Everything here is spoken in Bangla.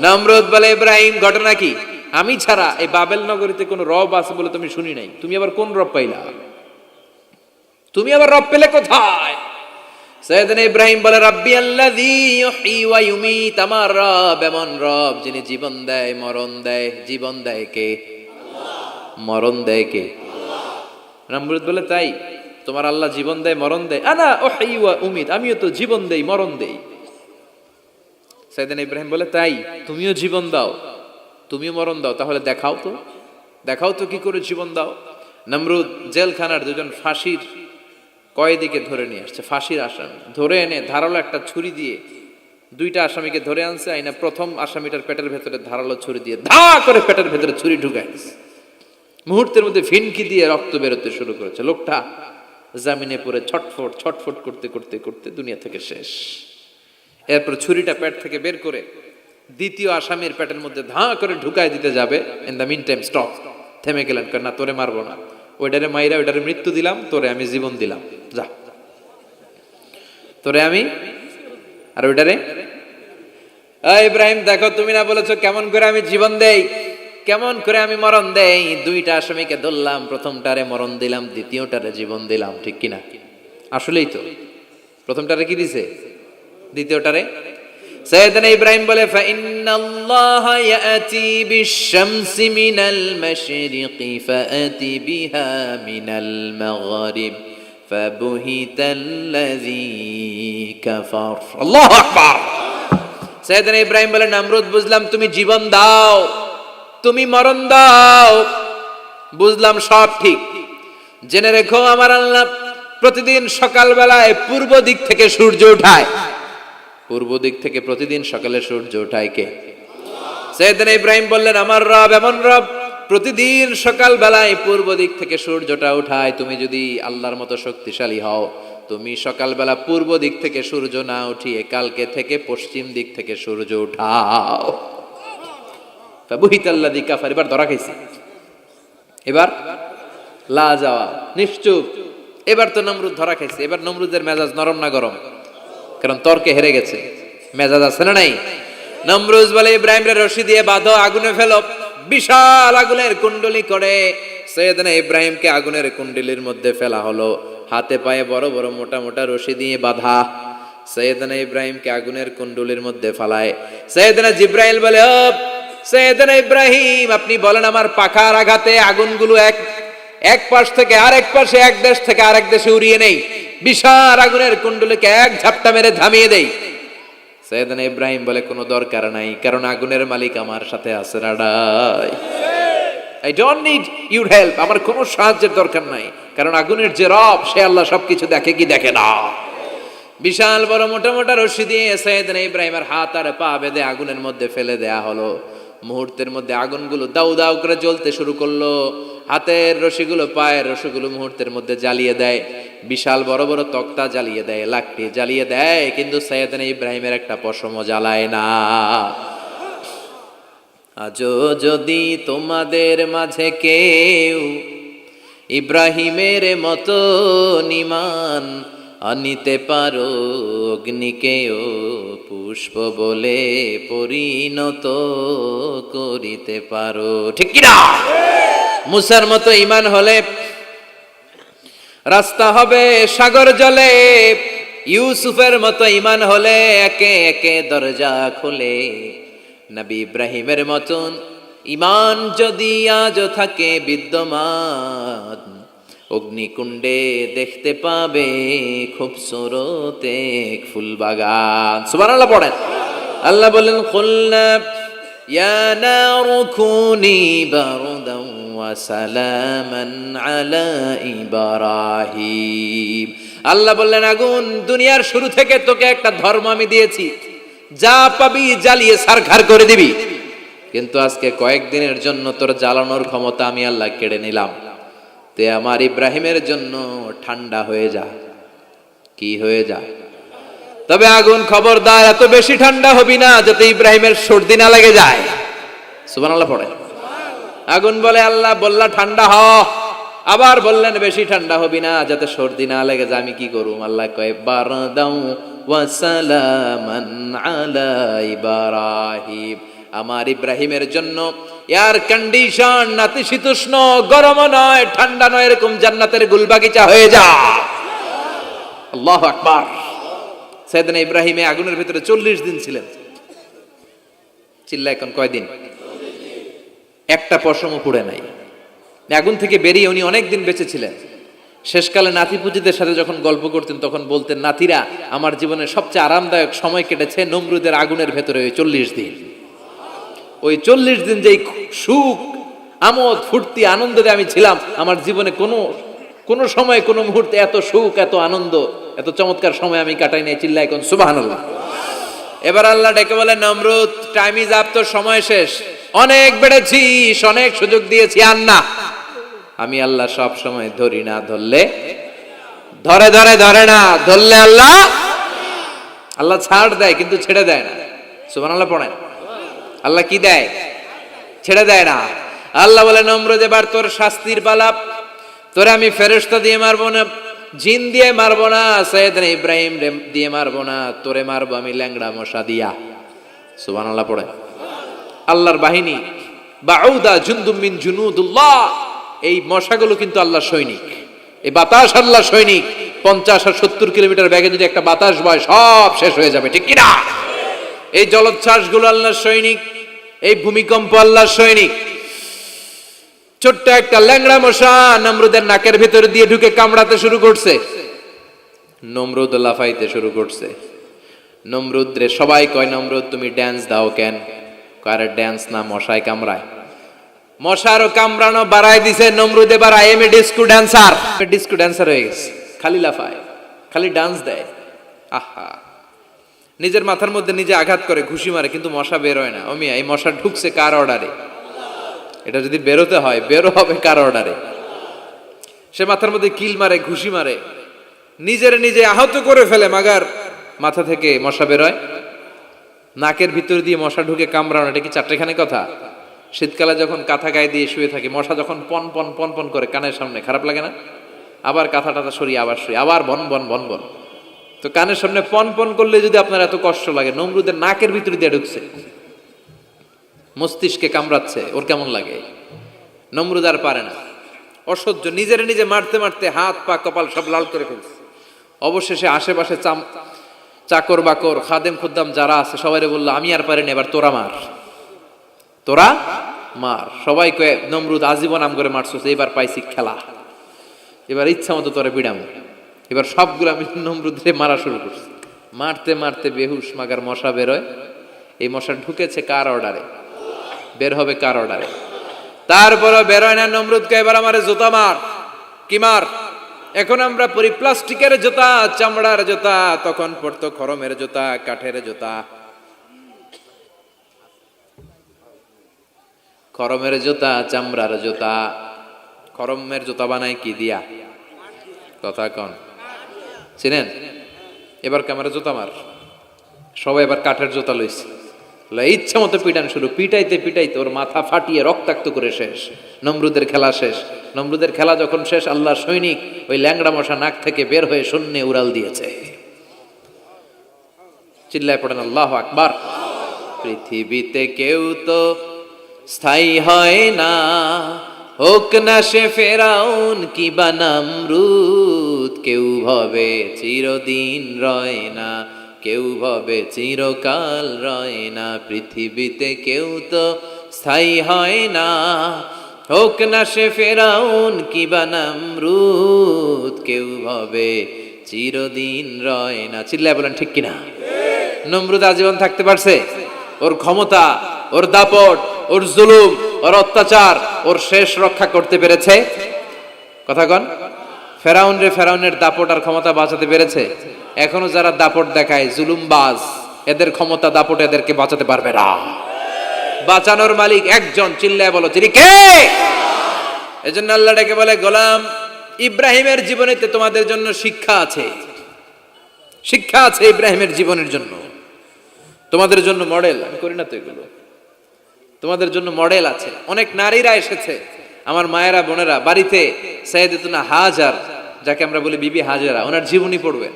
নমরুদ বলে ইব্রাহিম ঘটনা কি? আমি ছাড়া এই বাবেল নগরীতে কোন রব আছে বলে তুমি শুনি নাই, তুমি আবার কোন রব পাইলা? তুমি আবার রব পেলে কোথায়? সাইয়েদনা ইব্রাহিম বলে রাব্বি আল্লাযী ইউহয়ী ওয়া ইউমীত, আমার রব এমন রব যিনি জীবন দেয় মরণ দেয়। জীবন দেয় কে? আল্লাহ। মরণ দেয় কে? আল্লাহ। নমরুদ বলে তাই, তোমার আল্লাহ জীবন দেয় মরণ দেয়? আনা উহয়ী ওয়া উমীত, আমিও তো জীবন দেই মরণ দেই। সাইয়েদনা ইব্রাহিম বলে তাই, তুমিও জীবন দাও তুমিও মরণ দাও, তাহলে দেখাও তো, দেখাও তো কি করে জীবন দাও। নমরুদ জেলখানার দুজন ফাঁসির কয়েদিকে ধরে নিয়ে আসছে, ফাঁসির আসামি ধরে এনে ধারালো একটা ছুরি দিয়ে দুইটা আসামিকে ধরে আনছে। আইনা প্রথম আসামিটার পেটের ভেতরে ধারালো ছুরি দিয়ে ধা করে পেটের ভেতরে ছুরি ঢুকায় দিচ্ছে। মুহূর্তের মধ্যে ফিনকি দিয়ে রক্ত বেরোতে শুরু করেছে। লোকটা জামিনে পড়ে ছটফট ছটফট করতে করতে করতে দুনিয়া থেকে শেষ। এরপর ছুরিটা পেট থেকে বের করে দ্বিতীয় আসামির পেটের মধ্যে ধা করে ঢুকায় দিতে যাবে। In the meantime stop, থেমে গেলেন, না তোরে মারবো না, ওইটারে মাইরা ওইটারে মৃত্যু দিলাম, তোরে আমি জীবন দিলাম, যা তোরে আমি আর ওইটারে। ইব্রাহিম দেখো, তুমি না বলেছো কেমন করে আমি জীবন দেই, কেমন করে আমি মরণ দেই? দুইটা আসামিকে ধরলাম, প্রথমটারে মরণ দিলাম, দ্বিতীয়টারে জীবন দিলাম, ঠিক কিনা? আসলেই তো প্রথমটারে কি দিছে, দ্বিতীয়টারে। সাইয়েদনা ইব্রাহিম বলে ফাইন্নাল্লাহা ইয়াতি বিশ-শামসি মিনাল মাশরিকি ফাআতি বিহা মিনাল মাগরিব ফাবুহিতাল্লাযী কাফার। আল্লাহু আকবার। সাইয়েদনা ইব্রাহিম বলে নমরুদ বুঝলাম তুমি জীবন দাও, তুমি মরণ দাও, বুঝলাম সব ঠিক। জেনে রেখো আমার আল্লাহ প্রতিদিন সকালবেলায় পূর্ব দিক থেকে সূর্য ওঠায়। পূর্ব দিক থেকে প্রতিদিন সকালে সূর্য ওঠায় কে? সাইয়েদনা ইব্রাহিম বললেন আমার রব এমন রব প্রতিদিন সকাল বেলায় পূর্ব দিক থেকে সূর্যটা উঠায়। তুমি যদি আল্লাহর মতো শক্তিশালী হও, তুমি সকালবেলা পূর্ব দিক থেকে সূর্য না উঠিয়ে কালকে থেকে পশ্চিম দিক থেকে সূর্য উঠাও। ফাবুহিতাল্লাযী কাফার। এবার ধরা খাইছে, এবার লা যাওয়া নিশ্চুপ। এবার তো নমরুদ ধরা খাইছে। এবার নমরুদের মেজাজ নরম না গরম? কারণ তর্কে হেরে গেছে, মেজাজ আছে না নাই? নমরুদ বলে ইব্রাহিমরে রশি দিয়ে বাঁধো, আগুনে ফেলো। বিশাল আগুনের কুণ্ডলী করে সাইয়েদনা ইব্রাহিমকে আগুনের কুণ্ডলীর মধ্যে ফেলা হলো। হাতে পায়ে বড় বড় মোটা মোটা রশি দিয়ে বাঁধা। সাইয়েদনা ইব্রাহিমকে আগুনের কুণ্ডলীর মধ্যে ফালায়। সাইয়েদনা জিব্রাইল বলে ও সাইয়েদনা ইব্রাহিম, আপনি বলেন আমার পাখার আঘাতে আগুনগুলো এক পাশ থেকে আরেক পাশে, এক দেশ থেকে আরেক দেশে উড়িয়ে নেই, বিশাল আগুনের কুণ্ডলীকে এক ঝাপটা মেরে থামিয়ে দেই। সাইয়েদনা ইব্রাহিম বলে কোনো দরকার নাই, কারণ আগুনের মালিক আমার সাথে আছে। রাডাই, I don't need your help, আমার কোনো সাহায্যের দরকার নাই, কারণ আগুনের যে রব সে আল্লাহ সবকিছু দেখে কি দেখে না। বিশাল বড় মোটা মোটা রশি দিয়ে সাইয়েদনা ইব্রাহিমের হাত আর পা বেঁধে আগুনের মধ্যে ফেলে দেয়া হলো। মুহূর্তের মধ্যে আগুনগুলো দাউ দাউ করে জ্বলতে শুরু করলো। হাতের রশিগুলো পায়ের রশিগুলো মুহূর্তের মধ্যে জ্বালিয়ে দেয়। বিশাল বড় বড় তক্তা জ্বালিয়ে দেয়, লাকড়ি জ্বালিয়ে দেয়, কিন্তু সাইয়েদনা ইব্রাহিমের একটা পশমও জ্বালায় না। আজও যদি তোমাদের মাঝে কেউ ইব্রাহিমের মতো ঈমান আনিতে পারো, অগ্নিকেও পুষ্প বলে পরিণত করিতে পারো, ঠিক কিনা? মুসার মতো ঈমান হলে রাস্তা হবে সাগর জলে। ইউসুফের মতো ঈমান হলে একে একে দরজা খুলে। নবী ইব্রাহিমের মতন ঈমান যদি আজও থাকে বিদ্যমান, অগ্নিকুণ্ডে দেখতে পাবে খুবসুরত এক ফুলবাগান। সুবহানাল্লাহ পড়েন। আল্লাহ বলেন কুলনা ইয়া নারু কুনি বারদান ওয়া সালামান আলা ইব্রাহিম। আল্লাহ বললেন আগুন, দুনিয়ার শুরু থেকে তোকে একটা ধর্ম আমি দিয়েছি, যা পাবি জ্বালিয়ে ছারখার করে দিবি, কিন্তু আজকে কয়েকদিনের জন্য তোর জ্বালানোর ক্ষমতা আমি আল্লাহ কেড়ে নিলাম। তে আমার ইব্রাহিমের জন্য ঠান্ডা হয়ে যা। কি হয়ে যা? তবে আগুন খবরদার এত বেশি ঠান্ডা হবি না যাতে ইব্রাহিমের সর্দি না লেগে যায়। সুবহানাল্লাহ পড়ে। আগুন বলে আল্লাহ বললা ঠান্ডা হ, আবার বললেন বেশি ঠান্ডা হবি না যাতে সর্দি না লেগে যায়। আমি কি করুম? আল্লাহ কয় বারদাউ ওয়া সালামান আলা ইব্রাহিম, আমার ইব্রাহিমের জন্য এয়ার কন্ডিশন, নাতিশীতোষ্ণ, গরম নয় ঠান্ডা নয়, এরকম জান্নাতের গুলবাগিচা হয়ে যা। আল্লাহু আকবার। সাইয়েদনা ইব্রাহিম আগুনের ভিতরে 40 দিন ছিলেন। চিল্লা এখন কয়দিন? একটা পশমও পুড়ে নাই। আগুন থেকে বেরিয়ে উনি অনেক দিন বেঁচে ছিলেন। শেষকালে নাতিপুতিদের সাথে যখন গল্প করতেন তখন বলতেন, নাতিরা, আমার জীবনের সবচেয়ে আরামদায়ক সময় কেটেছে নমরুদের আগুনের ভেতরে ওই 40 দিন। ওই 40 দিন যেই সুখ, আমোদ, ফুর্তি, আনন্দে আমি ছিলাম, আমার জীবনে কোনো সময়, কোনো মুহূর্তে এত সুখ, এত আনন্দ, এত চমৎকার সময় আমি কাটাই নাই। চিল্লায় কোন সুবহানাল্লাহ। এবার আল্লাহ ডেকে বলে, নমরুদ, টাইম ইজ আপ, তোর সময় শেষ। অনেক বেড়েছিস, অনেক সুযোগ দিয়েছি, আর না। আমি আল্লাহ সব সময় ধরি না, ধরলে ধরে না, ধরলে আল্লাহ ছাড় দেয় কিন্তু ছেড়ে দেয় না। সুবহানাল্লাহ পড়েন। আল্লাহ কি দেয়? ছেড়ে দেয় না। আল্লাহ বলে, নমরুদ, এবার তোর শাস্তির পালা। তোরে আমি ফেরেশতা দিয়ে মারবো না, জিন দিয়ে মারবো না, সাইয়েদনা ইব্রাহিম দিয়ে মারবো না, তোরে মারবো আমি ল্যাংড়া মশা দিয়া। সুবহানাল্লাহ পড়ে। আল্লাহর বাহিনী, বাউদা জুনদুম মিন জুনুদুল্লাহ, এই মশাগুলো কিন্তু আল্লাহর সৈনিক। এই বাতাস আল্লাহর সৈনিক। 50 আর 70 কিলোমিটার বেগে যদি একটা বাতাস বয়, সব শেষ হয়ে যাবে, ঠিক কিনা? এই জলোচ্ছ্বাসগুলো আল্লাহর সৈনিক, এই ভূমিকম্প আল্লাহর সৈনিক। ছোট্ট একটা ল্যাংড়া মশা নমরুদের নাকের ভিতরে দিয়ে ঢুকে কামড়াতে শুরু করছে। নমরুদ লাফাইতে শুরু করছে। নমরুদ রে সবাই কয়, নমরুদ তুমি ড্যান্স দাও কেন? কারে ড্যান্স না, মশায় কামড়ায়। মশারও কামড়ানো বাড়ায় দিছে। নমরুদ এবার I M A disco dancer, disco dancer হয়ে গেছে। খালি লাফায়, খালি ডান্স দেয়। আহা, নিজের মাথার মধ্যে নিজে আঘাত করে, ঘুষি মারে, কিন্তু মশা বের হয় না। ও মিয়া, এই মশা ঢুকছে কার অর্ডারে? এটা যদি বেরোতে হয়, বেরো হবে কার অর্ডারে? সে মাথার মধ্যে কিল মারে, ঘুষি মারে, নিজের নিজে আহত করে ফেলে, মাগার মাথা থেকে মশা বের হয়। নাকের ভিতর দিয়ে মশা ঢুকে কামড়ানো, এটা কি চারটেখানি কথা? শীতকালে যখন কাঁথা গায়ে দিয়ে শুয়ে থাকে, মশা যখন পন পন পন পন করে কানের সামনে, খারাপ লাগে না? আবার কাঁথা টাথা সরিয়ে আবার শুয়ে, আবার বন বন বন বন। তো কানের সামনে পন পন করলে যদি আপনার এত কষ্ট লাগে, নমরুদের নাকের ভিতর দিয়ে ঢুকছে, মস্তিষ্কে কামড়াচ্ছে, ওর কেমন লাগে? নমরুদ আর পারে না, অসহ্য। নিজের নিজে মারতে মারতে হাত পা কপাল সব লাল করে ফেলছে। অবশেষে আশেপাশে চাকর বাকর, খাদেম খুদ্দাম যারা আছে সবাই বললো, আমি আর পারিনি, এবার তোরা মার, তোরা মার। সবাই কয়ে, নমরুদ আজীবন আম করে মারছো, এবার পাইছি খেলা, এবার ইচ্ছা মতো তোরা বিড়াম। এবার সবগুলো আমি নমরুদরে মারা শুরু করছি। মারতে মারতে বেহুশ মাগার মশা বেরোয়। এই মশা ঢুকেছে কার অর্ডারে? বের হবে কার অর্ডারে? তারপরও বেরোয় না। নমরুদকে এবার আমারে জুতা মার। কি মার? এখন আমরা পরি প্লাস্টিকের জুতা, চামড়ার জুতা, তখন পড়তো খরমের জুতা, কাঠের জুতা। খরমের জুতা, চামড়ার জুতা। খরমের জুতা বানায় কি দিয়া? কথা কন, চিনেন? এবার ক্যামেরা জুতা মার। সবাই এবার কাঠের জুতা লইছে, ইচ্ছা মতো পিটান শুরু। পিটাইতে পিটাইতে ওর মাথা ফাটিয়ে রক্তাক্ত করে শেষ। নমরুদের খেলা শেষ। নমরুদের খেলা যখন শেষ, আল্লাহর সৈনিক ওই ল্যাংড়া মশা নাক থেকে বের হয়ে শূন্যে উড়াল দিয়েছে। চিল্লায় পড়েন আল্লাহু আকবার। পৃথিবীতে কেউ তো স্থায়ী হয় না, হোক না সে ফেরাউন কিবা নমরুদ। কেউ ভাবে চিরদিন রয় না, কেউ ভাবে চিরকাল রয় না। পৃথিবীতে কেউ তো স্থায়ী হয় না, হোক না সে ফেরাউন কিবা নমরুদ। কেউ ভাবে চিরদিন রয় না। চিল্লায় বলেন ঠিক কিনা? নমরুদ আজীবন থাকতে পারছে? ওর ক্ষমতা, ওর দাপট, ওর জুলুম, ওর অত্যাচার, ওর শেষ রক্ষা করতে পেরেছে? কথা কন। ফেরাউনের দাপট আর ক্ষমতা বাঁচাতে পেরেছে? এখনো যারা দাপট দেখায়, জুলুমবাজ, এদের ক্ষমতা দাপট এদেরকে বাঁচাতে পারবে না। বাঁচানোর মালিক একজন। চিল্লায় বলো, তিনি কে? এজন্য আল্লাহ ডেকে বলে, গোলাম ইব্রাহিমের জীবনেতে তোমাদের জন্য শিক্ষা আছে। শিক্ষা আছে ইব্রাহিমের জীবনের জন্য, তোমাদের জন্য মডেল। আমি করি না তো এগুলো, তোমাদের জন্য মডেল আছে। অনেক নারীরা এসেছে, আমার মায়েরা বোনেরা, বাড়িতে সাইয়েদাতুনা হাজার, যাকে আমরা বলি বিবি হাজেরা, ওনার জীবনী পড়বে।